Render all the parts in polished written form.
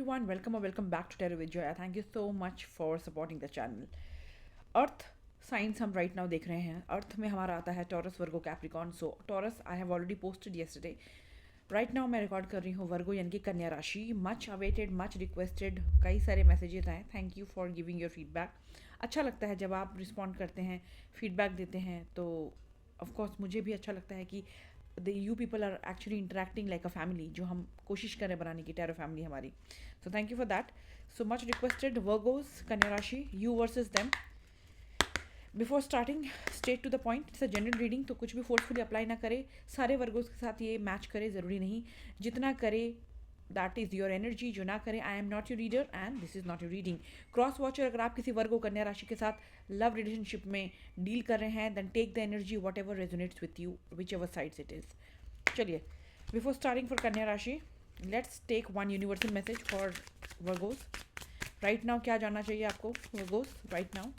everyone, welcome or welcome back to Tarot with Joya. Thank you so much for supporting the channel. Earth science हम right now देख रहे हैं. अर्थ में हमारा आता है taurus, Virgo, Capricorn. So taurus I have already posted yesterday. Right now मैं record कर रही हूँ वर्गो यानी कि कन्या राशि. मच अवेटेड, मच रिक्वेस्टेड, कई सारे मैसेजेस आए. Thank you for giving your feedback. अच्छा लगता है जब आप रिस्पॉन्ड करते हैं, फीडबैक देते हैं, तो ऑफकोर्स मुझे भी अच्छा लगता है कि you people are actually interacting like a family, जो हम कोशिश करें बनाने की टैरो फैमिली हमारी. So thank you for that. So much requested Virgos, कन्या राशि, you versus them. Before starting straight to the point, it's a general reading, तो कुछ भी फोर्सफुली अप्लाई ना करे. सारे वर्गोस के साथ ये मैच करे ज़रूरी नहीं. जितना करे दैट इज़ योर एनर्जी. जो ना करे, आई am not your reader and this is not your reading. Cross watcher, अगर आप किसी वर्गो कन्या राशि के साथ लव रिलेशनशिप में डील कर रहे हैं, then take the energy whatever resonates with you, whichever sides it is. चलिए, बिफोर स्टार्टिंग फॉर कन्या राशि, let's take one universal message for Virgos. Right now क्या जानना चाहिए आपको Virgos right now?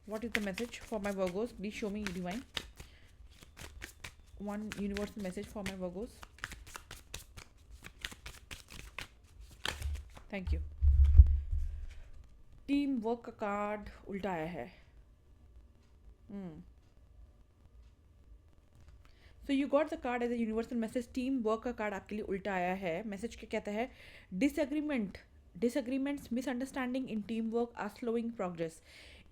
What is the message for my Virgos? Please show me, divine. One universal message for my Virgos. Thank you. Team work का card उल्टा आया है. So you got the card as a universal message. Team work का card आपके लिए उल्टा आया है. मैसेज क्या कहता है? disagreements, misunderstanding in teamwork are slowing progress.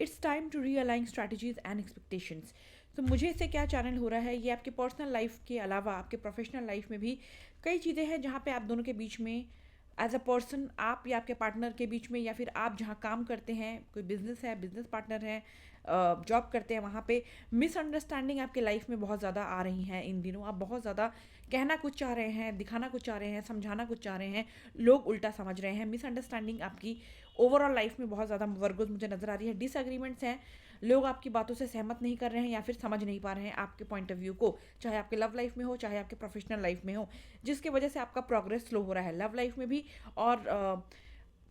It's time to realign strategies and expectations. तो मुझे इससे क्या चैनल हो रहा है, ये आपके पर्सनल लाइफ के अलावा आपके प्रोफेशनल लाइफ में भी कई चीज़ें हैं जहाँ पे आप दोनों के बीच में एज अ पर्सन, आप या आपके पार्टनर के बीच में, या फिर आप जहाँ काम करते हैं, कोई बिजनेस है, बिजनेस पार्टनर है, जॉब करते हैं, वहाँ पे मिसअंडरस्टैंडिंग आपके लाइफ में बहुत ज़्यादा आ रही हैं इन दिनों. आप बहुत ज़्यादा कहना कुछ चाह रहे हैं, दिखाना कुछ चाह रहे हैं, समझाना कुछ चाह रहे हैं, लोग उल्टा समझ रहे हैं. मिसअंडरस्टैंडिंग आपकी ओवरऑल लाइफ में बहुत ज़्यादा वर्गोस मुझे नज़र आ रही है. डिसएग्रीमेंट्स हैं, लोग आपकी बातों से सहमत नहीं कर रहे हैं या फिर समझ नहीं पा रहे हैं आपके पॉइंट ऑफ व्यू को, चाहे आपके लव लाइफ में हो, चाहे आपके प्रोफेशनल लाइफ में हो, जिसकी वजह से आपका प्रोग्रेस स्लो हो रहा है लव लाइफ में भी और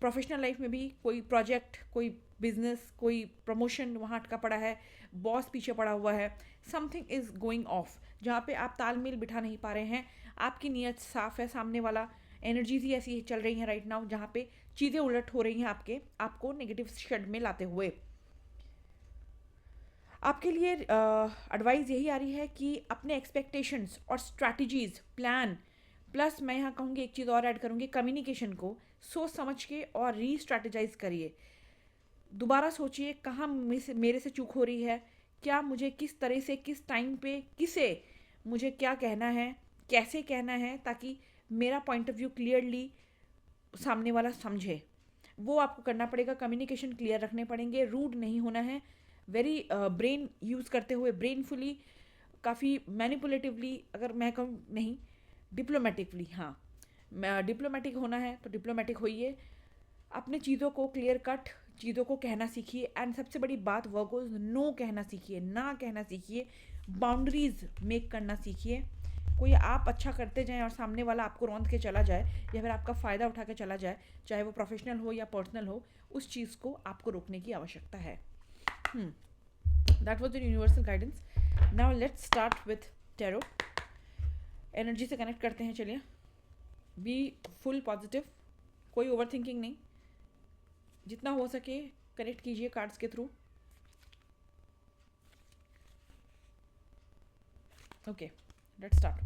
प्रोफेशनल लाइफ में भी. कोई प्रोजेक्ट, कोई बिजनेस, कोई प्रमोशन वहाँ अटका पड़ा है, बॉस पीछे पड़ा हुआ है, समथिंग इज़ गोइंग ऑफ, जहाँ पे आप तालमेल बिठा नहीं पा रहे हैं. आपकी नीयत साफ है, सामने वाला एनर्जीज ही ऐसी चल रही हैं राइट नाउ जहाँ पे चीज़ें उलट हो रही हैं आपको नेगेटिव शेड में लाते हुए. आपके लिए एडवाइस यही आ रही है कि अपने एक्सपेक्टेशंस और स्ट्रैटेजीज, प्लान, प्लस मैं यहाँ कहूँगी एक चीज़ और ऐड करूँगी, कम्युनिकेशन को सोच समझ के और री स्ट्रैटेजाइज करिए. दोबारा सोचिए कहाँ मेरे से चूक हो रही है, क्या मुझे किस तरह से, किस टाइम पे, किसे मुझे क्या कहना है, कैसे कहना है, ताकि मेरा पॉइंट ऑफ व्यू क्लियरली सामने वाला समझे. वो आपको करना पड़ेगा. कम्युनिकेशन क्लियर रखने पड़ेंगे, रूड नहीं होना है, वेरी ब्रेन यूज़ करते हुए, ब्रेनफुली, काफ़ी मैनिपुलेटिवली, अगर मैं कहूँ नहीं, डिप्लोमेटिकली. हाँ, डिप्लोमेटिक होना है तो डिप्लोमेटिक होइए. अपने चीज़ों को क्लियर कट, चीज़ों को कहना सीखिए. एंड सबसे बड़ी बात वर्गोस, नो कहना सीखिए, ना कहना सीखिए, बाउंड्रीज मेक करना सीखिए. कोई आप अच्छा करते जाएं और सामने वाला आपको रौंद के चला जाए या फिर आपका फ़ायदा उठा के चला जाए, चाहे वो प्रोफेशनल हो या पर्सनल हो, उस चीज़ को आपको रोकने की आवश्यकता है. That was the universal guidance. Now let's start with tarot. Energy से कनेक्ट करते हैं. चलिए, बी फुल पॉजिटिव, कोई ओवर थिंकिंग नहीं. जितना हो सके कनेक्ट कीजिए कार्ड्स के through. Okay, let's start.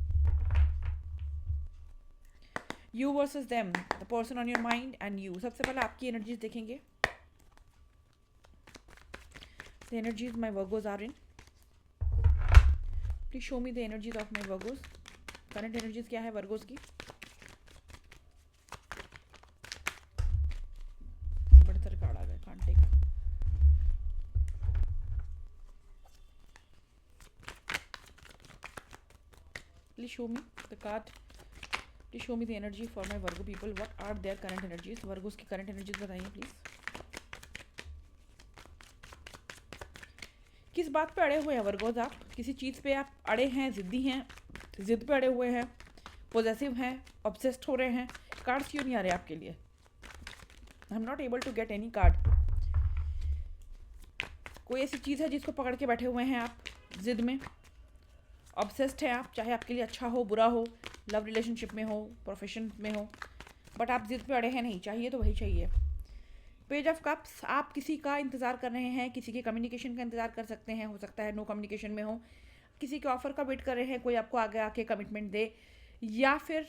You versus them, the person on your mind and you. सबसे पहले आपकी एनर्जीज देखेंगे. The energies my Virgos are in. Please show me the energies of my Virgos. Current energies क्या है Virgos की? बड़े सारे card आ गए, can't take. Please show me the card. Please show me the energy for my Virgo people. What are their current energies? Virgos की current energies बताइए please. किस बात पे अड़े हुए हैं वर्गोज? आप किसी चीज़ पे आप अड़े हैं, ज़िद्दी हैं, ज़िद पे अड़े हुए हैं, पोजेसिव हैं, ऑब्सेस्ड हो रहे हैं. कार्ड्स क्यों नहीं आ रहे आपके लिए? I am not able to get any card. कोई ऐसी चीज़ है जिसको पकड़ के बैठे हुए हैं आप, ज़िद में ऑब्सेस्ड हैं आप, चाहे आपके लिए अच्छा हो बुरा हो, लव रिलेशनशिप में हो, प्रोफेशन में हो, बट आप जिद पे अड़े हैं नहीं, चाहिए तो वही चाहिए। पेज ऑफ कप्स, आप किसी का इंतज़ार कर रहे हैं, किसी के कम्युनिकेशन का इंतज़ार कर सकते हैं, हो सकता है नो कम्युनिकेशन में हो, किसी के ऑफर का वेट कर रहे हैं, कोई आपको आगे आके कमिटमेंट दे, या फिर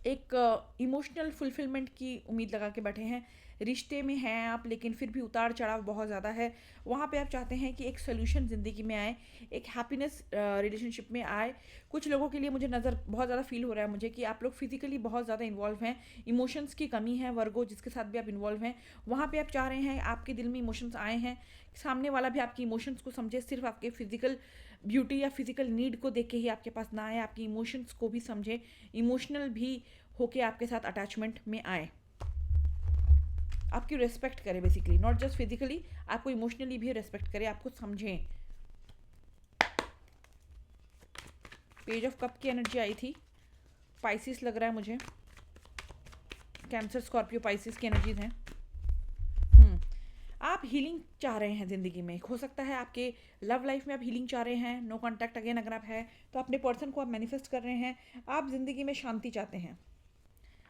एक इमोशनल फुलफिलमेंट की उम्मीद लगा के बैठे हैं। रिश्ते में हैं आप, लेकिन फिर भी उतार चढ़ाव बहुत ज़्यादा है। वहाँ पे आप चाहते हैं कि एक सोल्यूशन ज़िंदगी में आए, एक हैप्पीनेस रिलेशनशिप में आए। कुछ लोगों के लिए मुझे नज़र बहुत ज़्यादा फील हो रहा है मुझे कि आप लोग फिजिकली बहुत ज़्यादा इन्वॉल्व हैं, इमोशंस की कमी है। वर्गो जिसके साथ भी आप इन्वॉल्व हैं, वहाँ पे आप चाह रहे हैं, आपके दिल में इमोशंस आए हैं, सामने वाला भी आपकी इमोशंस को समझे, सिर्फ आपके फिजिकल ब्यूटी या फिजिकल नीड को देख के ही आपके पास ना आए, आपकी इमोशंस को भी समझे, इमोशनल भी होके आपके साथ अटैचमेंट में आए, आपकी रिस्पेक्ट करे, बेसिकली नॉट जस्ट फिजिकली, आपको इमोशनली भी रिस्पेक्ट करे, आपको समझें। पेज ऑफ कप की एनर्जी आई थी, पाइसिस लग रहा है मुझे, कैंसर, स्कॉर्पियो, पाइसिस की एनर्जीज हैं। आप हीलिंग चाह रहे हैं ज़िंदगी में, हो सकता है आपके लव लाइफ में आप हीलिंग चाह रहे हैं, नो कॉन्टैक्ट अगेन अगर आप है तो अपने पर्सन को आप मैनिफेस्ट कर रहे हैं। आप ज़िंदगी में शांति चाहते हैं,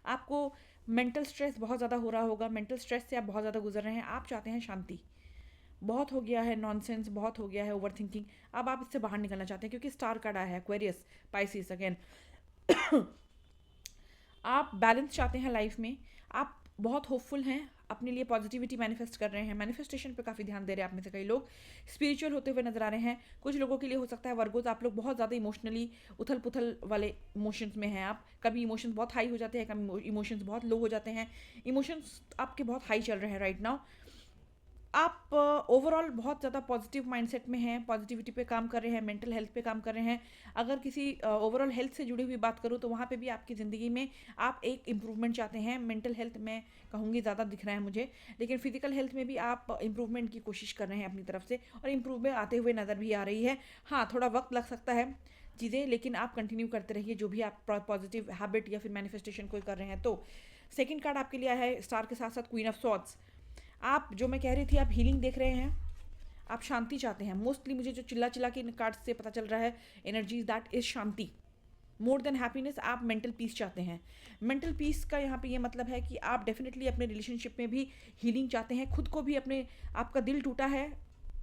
आपको मेंटल स्ट्रेस बहुत ज़्यादा हो रहा होगा, मेंटल स्ट्रेस से आप बहुत ज़्यादा गुजर रहे हैं, आप चाहते हैं शांति। बहुत हो गया है नॉनसेंस, बहुत हो गया है ओवर थिंकिंग, अब आप इससे बाहर निकलना चाहते हैं, क्योंकि स्टार कार्ड आया है, एक्वेरियस, पाइसिस अगेन। आप बैलेंस चाहते हैं लाइफ में, आप बहुत होपफुल हैं, अपने लिए पॉजिटिविटी मैनिफेस्ट कर रहे हैं, मैनिफेस्टेशन पे काफ़ी ध्यान दे रहे हैं आप में से कई लोग, स्पिरिचुअल होते हुए नजर आ रहे हैं। कुछ लोगों के लिए हो सकता है वर्गोज, आप लोग बहुत ज़्यादा इमोशनली उथल पुथल वाले इमोशंस में हैं। आप कभी इमोशंस बहुत हाई हो जाते हैं, कभी इमोशंस बहुत लो हो जाते हैं, इमोशंस आपके बहुत हाई चल रहे हैं राइट नाउ। आप ओवरऑल बहुत ज़्यादा पॉजिटिव माइंडसेट में हैं, पॉजिटिविटी पे काम कर रहे हैं, मेंटल हेल्थ पे काम कर रहे हैं। अगर किसी ओवरऑल हेल्थ से जुड़ी हुई बात करूँ तो वहाँ पे भी आपकी ज़िंदगी में आप एक इम्प्रूवमेंट चाहते हैं। मेंटल हेल्थ में कहूँगी ज़्यादा दिख रहा है मुझे, लेकिन फिजिकल हेल्थ में भी आप इम्प्रूवमेंट की कोशिश कर रहे हैं अपनी तरफ से, और इम्प्रूवमेंट आते हुए नज़र भी आ रही है। हाँ, थोड़ा वक्त लग सकता है चीज़ें, लेकिन आप कंटिन्यू करते रहिए जो भी आप पॉजिटिव हैबिट या फिर मैनिफेस्टेशन कोई कर रहे हैं तो। सेकेंड कार्ड आपके लिए आया है स्टार के साथ साथ क्वीन ऑफ सॉर्ड्स। आप जो मैं कह रही थी, आप हीलिंग देख रहे हैं, आप शांति चाहते हैं। मोस्टली मुझे जो चिल्ला चिल्ला के कार्ड से पता चल रहा है energies, that is Shanti. More than happiness, आप मेंटल पीस चाहते हैं। मेंटल पीस का यहाँ पे ये मतलब है कि आप डेफिनेटली अपने रिलेशनशिप में भी हीलिंग चाहते हैं, खुद को भी अपने, आपका दिल टूटा है,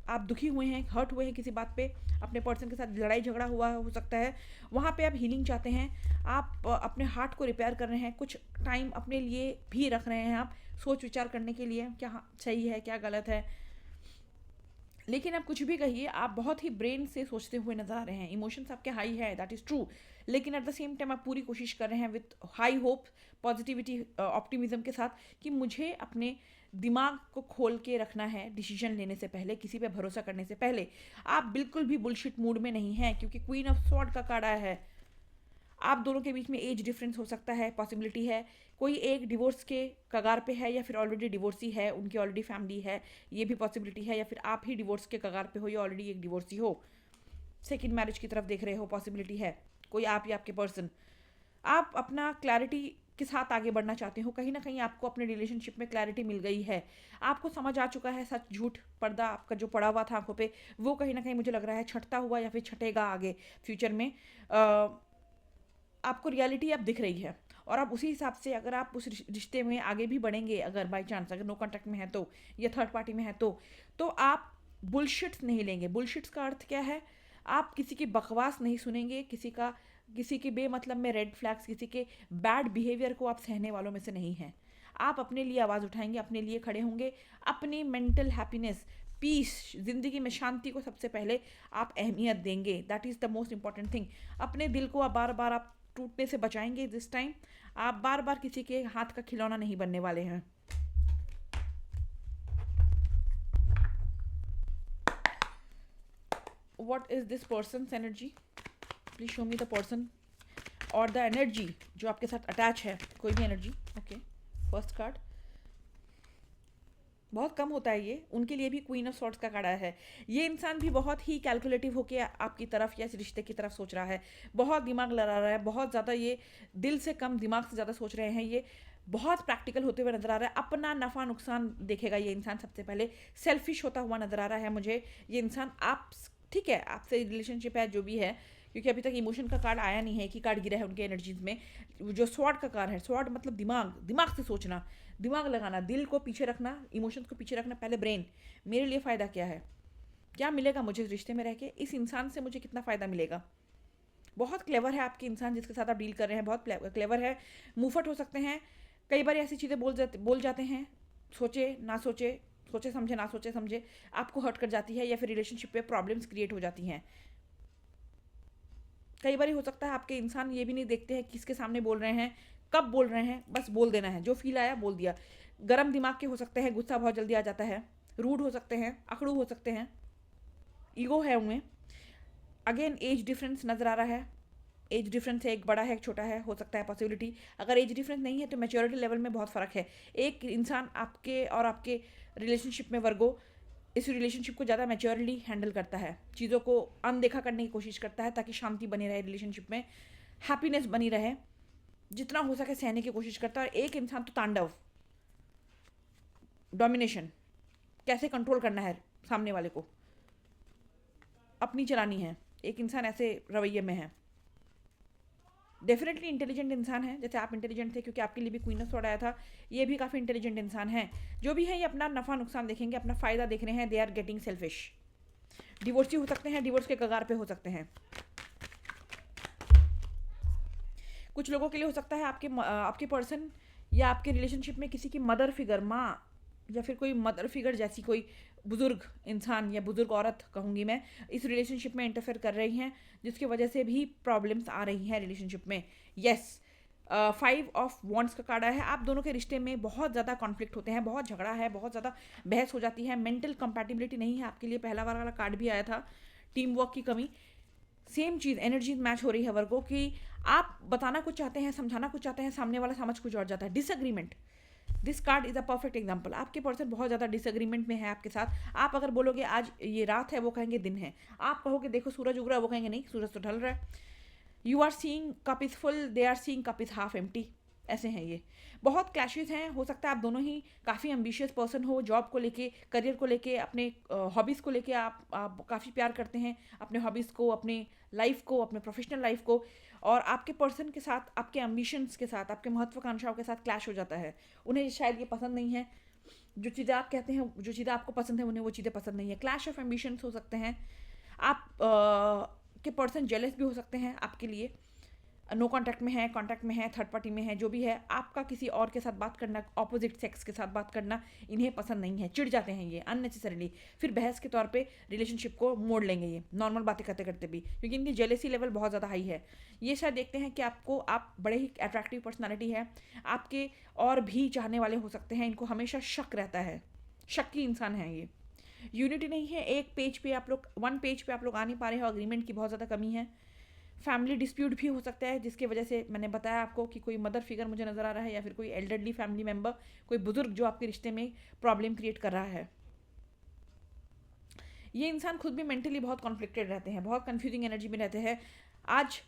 आप दुखी हुए हैं, हर्ट हुए हैं किसी बात पे, अपने पर्सन के साथ लड़ाई झगड़ा हुआ हो सकता है, वहाँ पे आप हीलिंग चाहते हैं। आप अपने हार्ट को रिपेयर कर रहे हैं, कुछ टाइम अपने लिए भी रख रहे हैं आप, सोच विचार करने के लिए क्या सही है क्या गलत है। लेकिन आप कुछ भी कहिए, आप बहुत ही ब्रेन से सोचते हुए नजर आ रहे हैं, इमोशंस आपके हाई है, दैट इज़ ट्रू, लेकिन एट द सेम टाइम आप पूरी कोशिश कर रहे हैं with high hope, positivity, optimism के साथ कि मुझे अपने दिमाग को खोल के रखना है डिसीजन लेने से पहले, किसी पे भरोसा करने से पहले। आप बिल्कुल भी बुलशिट मूड में नहीं हैं, क्योंकि क्वीन ऑफ स्वॉर्ड का कार्ड आया है। आप दोनों के बीच में एज डिफरेंस हो सकता है, पॉसिबिलिटी है, कोई एक डिवोर्स के कगार पे है या फिर ऑलरेडी डिवोर्सी है, उनकी ऑलरेडी फैमिली है, ये भी पॉसिबिलिटी है, या फिर आप ही डिवोर्स के कगार पे हो या ऑलरेडी एक डिवोर्सी हो, सेकेंड मैरिज की तरफ देख रहे हो, पॉसिबिलिटी है, कोई आप या आपके पर्सन। आप अपना क्लैरिटी के साथ आगे बढ़ना चाहते हो, कहीं ना कहीं आपको अपने रिलेशनशिप में क्लैरिटी मिल गई है, आपको समझ आ चुका है सच झूठ, पर्दा आपका जो पड़ा हुआ था आंखों पे, वो कहीं ना कहीं मुझे लग रहा है छटता हुआ या फिर छटेगा आगे फ्यूचर में। आपको रियलिटी अब दिख रही है, और आप उसी हिसाब से अगर आप उस रिश्ते में आगे भी बढ़ेंगे, अगर बाई चांस अगर नो कॉन्टैक्ट में है तो, या थर्ड पार्टी में है तो आप बुलशिट्स नहीं लेंगे। बुलशिट्स का अर्थ क्या है, आप किसी की बकवास नहीं सुनेंगे, किसी के बेमतलब में रेड फ्लैग्स, किसी के बैड बिहेवियर को आप सहने वालों में से नहीं हैं। आप अपने लिए आवाज़ उठाएंगे, अपने लिए खड़े होंगे, अपनी मेंटल हैप्पीनेस, पीस, ज़िंदगी में शांति को सबसे पहले आप अहमियत देंगे, that is the most important thing. अपने दिल को आप बार बार आप टूटने से बचाएंगे दिस टाइम, आप बार बार किसी के हाथ का खिलौना नहीं बनने वाले हैं। What is this persons energy, please show me the person और द एनर्जी जो आपके साथ अटैच है, कोई भी एनर्जी। ओके, फर्स्ट कार्ड बहुत कम होता है ये, उनके लिए भी क्वीन ऑफ सॉर्ड्स का कार्ड आया है। ये इंसान भी बहुत ही कैलकुलेटिव होके आपकी तरफ या इस रिश्ते की तरफ सोच रहा है, बहुत दिमाग लड़ा रहा है, बहुत ज़्यादा ये दिल से कम दिमाग से ज़्यादा सोच रहे हैं, ये बहुत प्रैक्टिकल होते हुए नजर आ रहा है, अपना नफ़ा नुकसान देखेगा ये इंसान सबसे पहले, सेल्फिश होता हुआ नजर आ रहा है मुझे ये इंसान। आप ठीक है, आपसे रिलेशनशिप है जो भी है, क्योंकि अभी तक इमोशन का कार्ड आया नहीं है, एक ही कार्ड गिरा है उनके एनर्जीज में। जो स्वॉर्ड का कार्ड है, स्वॉर्ड मतलब दिमाग, दिमाग से सोचना, दिमाग लगाना, दिल को पीछे रखना, इमोशंस को पीछे रखना, पहले ब्रेन, मेरे लिए फ़ायदा क्या है, क्या मिलेगा मुझे इस रिश्ते में रह के, इस इंसान से मुझे कितना फ़ायदा मिलेगा। बहुत क्लेवर है आपके इंसान जिसके साथ आप डील कर रहे हैं, बहुत क्लेवर है, मुंहफट हो सकते हैं, कई बार ऐसी चीज़ें बोल जाते हैं, सोचे ना सोचे, सोचे समझे ना सोचे समझे, आपको हर्ट कर जाती है या फिर रिलेशनशिप पे प्रॉब्लम्स क्रिएट हो जाती हैं। कई बार हो सकता है आपके इंसान ये भी नहीं देखते हैं किसके सामने बोल रहे हैं, कब बोल रहे हैं, बस बोल देना है, जो फील आया बोल दिया। गरम दिमाग के हो सकते हैं, गुस्सा बहुत जल्दी आ जाता है, रूड हो सकते हैं, अकड़ू हो सकते हैं, ईगो है उनमें। अगेन एज डिफरेंस नज़र आ रहा है, एज डिफरेंस है, एक बड़ा है एक छोटा है, हो सकता है पॉसिबिलिटी। अगर एज डिफरेंस नहीं है तो मैच्योरिटी लेवल में बहुत फ़र्क है। एक इंसान आपके और आपके रिलेशनशिप में वर्गो इस रिलेशनशिप को ज़्यादा मैच्योरली हैंडल करता है, चीज़ों को अनदेखा करने की कोशिश करता है ताकि शांति बनी रहे रिलेशनशिप में, हैप्पीनेस बनी रहे, जितना हो सके सहने की कोशिश करता है। और एक इंसान तो तांडव, डोमिनेशन, कैसे कंट्रोल करना है सामने वाले को, अपनी चलानी है, एक इंसान ऐसे रवैये में है। डेफिनेटली इंटेलिजेंट इंसान है, जैसे आप इंटेलिजेंट थे क्योंकि आपके लिए भी क्वीन ऑफ स्वॉर्ड आया था, ये भी काफ़ी इंटेलिजेंट इंसान है। जो भी है ये अपना नफ़ा नुकसान देखेंगे, अपना फ़ायदा देख रहे हैं, they are getting selfish. Divorcee हो सकते हैं, डिवोर्स के कगार पे हो सकते हैं। कुछ लोगों के लिए हो सकता है आपके पर्सन या आपके रिलेशनशिप में किसी की मदर फिगर, माँ या फिर कोई मदर फिगर जैसी कोई बुजुर्ग इंसान या बुजुर्ग औरत कहूँगी मैं, इस रिलेशनशिप में इंटरफेयर कर रही हैं, जिसकी वजह से भी प्रॉब्लम्स आ रही हैं रिलेशनशिप में। यस, 5 ऑफ वॉन्ड्स का कार्ड है, आप दोनों के रिश्ते में बहुत ज़्यादा कॉन्फ्लिक्ट होते हैं, बहुत झगड़ा है, बहुत ज़्यादा बहस हो जाती है, मेंटल कंपैटिबिलिटी नहीं है आपके लिए। पहला वाला कार्ड भी आया था, टीम वर्क की कमी। सेम चीज़ एनर्जी मैच हो रही है वर्गो कि आप बताना कुछ चाहते हैं, समझाना कुछ चाहते हैं, सामने वाला समझ कुछ और जाता है। Disagreement, this card is a perfect example. आपके पर्सन बहुत ज़्यादा डिसएग्रीमेंट में है आपके साथ। आप अगर बोलोगे आज ये रात है, वो कहेंगे दिन है। आप कहोगे देखो सूरज उग रहा है, वो कहेंगे नहीं सूरज तो ढल रहा है। You are seeing cup is full, they are seeing cup is half empty. ऐसे हैं ये, बहुत क्लैशेस हैं। हो सकता है आप दोनों ही काफ़ी एम्बिशियस पर्सन हो, जॉब को लेके, करियर को लेके, अपने हॉबीज़ को लेके आप काफ़ी प्यार करते हैं अपने हॉबीज़ को, अपने लाइफ को, अपने प्रोफेशनल लाइफ को। और आपके पर्सन के साथ, आपके एम्बिशंस के साथ, आपके महत्वाकांक्षाओं के साथ क्लैश हो जाता है। उन्हें शायद ये पसंद नहीं है, जो चीज़ें आप कहते हैं, जो चीज़ें आपको पसंद है, उन्हें वो चीज़ें पसंद नहीं है। क्लैश ऑफ एम्बिशंस हो सकते हैं। आप के पर्सन जेलस भी हो सकते हैं आपके लिए, नो कॉन्टैक्ट में है, कॉन्टैक्ट में है, थर्ड पार्टी में है, जो भी है, आपका किसी और के साथ बात करना, ऑपोजिट सेक्स के साथ बात करना इन्हें पसंद नहीं है, चिढ़ जाते हैं ये अननेसेसरीली। फिर बहस के तौर पे रिलेशनशिप को मोड़ लेंगे ये, नॉर्मल बातें करते करते भी, क्योंकि इनकी जेलेसी लेवल बहुत ज़्यादा हाई है। ये शायद देखते हैं कि आप बड़े ही अट्रैक्टिव पर्सनैलिटी है, आपके और भी चाहने वाले हो सकते हैं, इनको हमेशा शक रहता है, शक्की इंसान है ये। यूनिटी नहीं है, एक पेज पे आप लोग, वन पेज पे आप लोग आ नहीं पा रहे हो, अग्रीमेंट की बहुत ज़्यादा कमी है। फैमिली डिस्प्यूट भी हो सकता है, जिसकी वजह से मैंने बताया आपको कि कोई मदर फिगर मुझे नज़र आ रहा है, या फिर कोई एल्डरली फैमिली मेम्बर, कोई बुजुर्ग जो आपके रिश्ते में प्रॉब्लम क्रिएट कर रहा है। ये इंसान खुद भी मेंटली बहुत कॉन्फ्लिक्टेड रहते हैं, बहुत कंफ्यूजिंग एनर्जी में रहते हैं। आज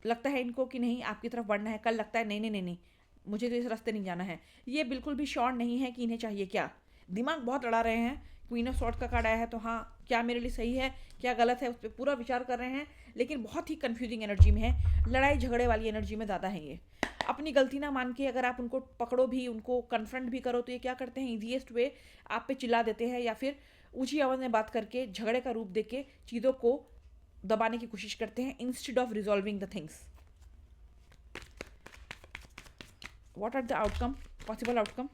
लगता है इनको कि नहीं आपकी तरफ बढ़ना है, कल लगता है नहीं नहीं नहीं नहीं मुझे तो इस रास्ते नहीं जाना है। ये बिल्कुल भी श्योर नहीं है कि इन्हें चाहिए क्या, दिमाग बहुत लड़ा रहे हैं। क्वीन ऑफ सॉर्ट का कार्ड आया है, तो हाँ, क्या मेरे लिए सही है क्या गलत है उस पर पूरा विचार कर रहे हैं, लेकिन बहुत ही कंफ्यूजिंग एनर्जी में है, लड़ाई झगड़े वाली एनर्जी में ज़्यादा है ये। अपनी गलती ना मान के अगर आप उनको पकड़ो भी, उनको कन्फ्रंट भी करो, तो ये क्या करते हैं, ईजीएस्ट वे आप पे चिल्ला देते हैं, या फिर ऊंची आवाज़ में बात करके झगड़े का रूप देके चीज़ों को दबाने की कोशिश करते हैं, instead of resolving the things. What are the outcome, possible outcome?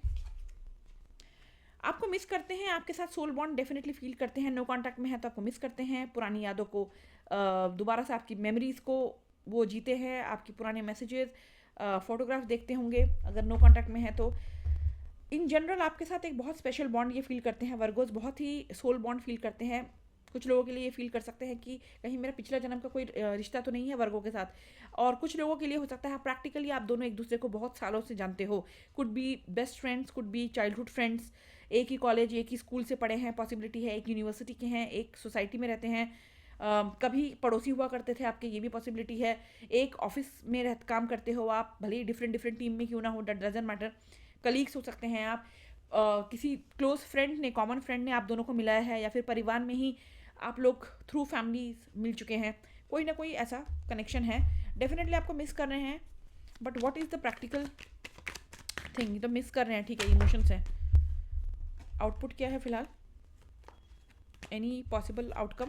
आपको मिस करते हैं, आपके साथ सोल बॉन्ड डेफिनेटली फील करते हैं। नो कॉन्टैक्ट में है तो आपको मिस करते हैं, पुरानी यादों को, दोबारा से आपकी मेमोरीज़ को वो जीते हैं, आपकी पुराने मैसेजेस, फोटोग्राफ देखते होंगे अगर नो कॉन्टैक्ट में है तो। इन जनरल आपके साथ एक बहुत स्पेशल बॉन्ड ये फील करते हैं वर्गोज, बहुत ही सोल बॉन्ड फील करते हैं। कुछ लोगों के लिए ये फील कर सकते हैं कि कहीं मेरा पिछला जन्म का कोई रिश्ता तो नहीं है वर्गों के साथ। और कुछ लोगों के लिए हो सकता है प्रैक्टिकली आप दोनों एक दूसरे को बहुत सालों से जानते हो, could be best friends, could be childhood friends, एक ही कॉलेज, एक ही स्कूल से पढ़े हैं, पॉसिबिलिटी है एक यूनिवर्सिटी के हैं, एक सोसाइटी में रहते हैं, कभी पड़ोसी हुआ करते थे आपके, ये भी पॉसिबिलिटी है। एक ऑफिस में काम करते हो आप, भले ही डिफरेंट डिफरेंट टीम में क्यों ना हो, डट डजंट मैटर। कलीग्स हो सकते हैं आप, किसी क्लोज फ्रेंड ने, कॉमन फ्रेंड ने आप दोनों को मिलाया है, या फिर परिवार में ही आप लोग थ्रू फैमिली मिल चुके हैं। कोई ना कोई ऐसा कनेक्शन है, डेफिनेटली आपको मिस कर रहे हैं, but what is the practical thing? तो मिस कर रहे हैं, ठीक है, इमोशंस हैं। आउटपुट क्या है फिलहाल? Any possible outcome?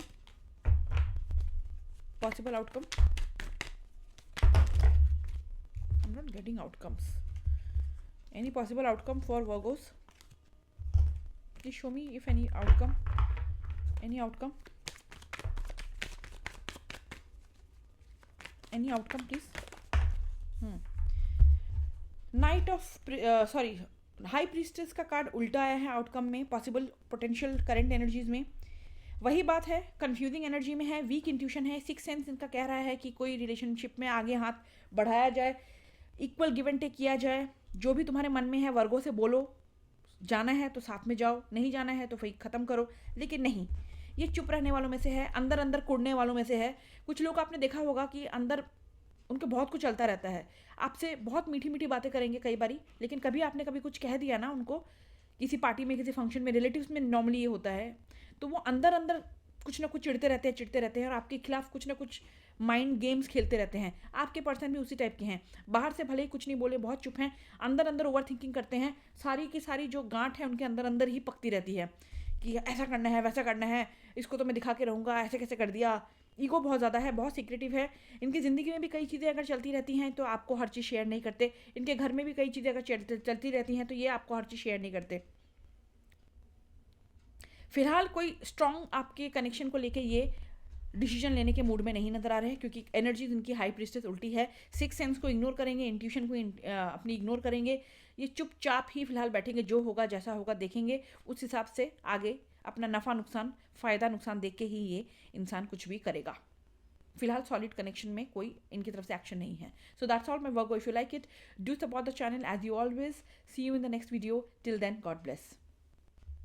Possible outcome? I am not getting outcomes. Any possible outcome for Virgos? Please show me if any outcome. Any outcome? Any outcome, please? Night of sorry, high priestess का card उल्टा आया है outcome में, possible potential current energies में. वही बात है, confusing energy में है, वीक इंट्यूशन है. सिक्स सेंस इनका कह रहा है कि कोई रिलेशनशिप में आगे हाथ बढ़ाया जाए, इक्वल गिव एंड टेक किया जाए. जो भी तुम्हारे मन में है वर्गो से बोलो, जाना है तो साथ में जाओ, नहीं जाना है तो फिर ख़त्म करो. लेकिन नहीं, ये चुप रहने वालों में से है, अंदर अंदर कुड़ने वालों में से है. कुछ लोग आपने देखा होगा कि अंदर उनके बहुत कुछ चलता रहता है, आपसे बहुत मीठी मीठी बातें करेंगे कई बारी, लेकिन कभी आपने कभी कुछ कह दिया ना उनको, किसी पार्टी में, किसी फंक्शन में, रिलेटिव्स में नॉर्मली ये होता है, तो वो अंदर अंदर कुछ ना कुछ चिढ़ते रहते हैं और आपके खिलाफ कुछ ना कुछ माइंड गेम्स खेलते रहते हैं. आपके पर्सन भी उसी टाइप के हैं, बाहर से भले ही कुछ नहीं बोले, बहुत चुप हैं, अंदर अंदर ओवर थिंकिंग करते हैं. सारी की सारी जो गांठ है उनके अंदर अंदर ही पकती रहती है कि ऐसा करना है, वैसा करना है, इसको तो मैं दिखा के रहूँगा, ऐसे कैसे कर दिया. ईगो बहुत ज़्यादा है, बहुत सीक्रेटिव है. इनकी ज़िंदगी में भी कई चीज़ें अगर चलती रहती हैं तो आपको हर चीज़ शेयर नहीं करते. इनके घर में भी कई चीज़ें अगर चलती रहती हैं तो ये आपको हर चीज़ शेयर नहीं करते. फिलहाल कोई स्ट्रॉन्ग आपके कनेक्शन को लेके ये डिसीजन लेने के मूड में नहीं नजर आ रहे हैं, क्योंकि एनर्जीज इनकी हाई प्रीस्टेस उल्टी है. सिक्स सेंस को इग्नोर करेंगे, इंट्यूशन को अपनी इग्नोर करेंगे. ये चुपचाप ही फिलहाल बैठेंगे, जो होगा जैसा होगा देखेंगे, उस हिसाब से आगे अपना नफ़ा नुकसान, फ़ायदा नुकसान देख के ही ये इंसान कुछ भी करेगा. फिलहाल सॉलिड कनेक्शन में कोई इनकी तरफ से एक्शन नहीं है. So that's all my work. If you like it, do support the channel as you always. See you in the next video. Till then, God bless.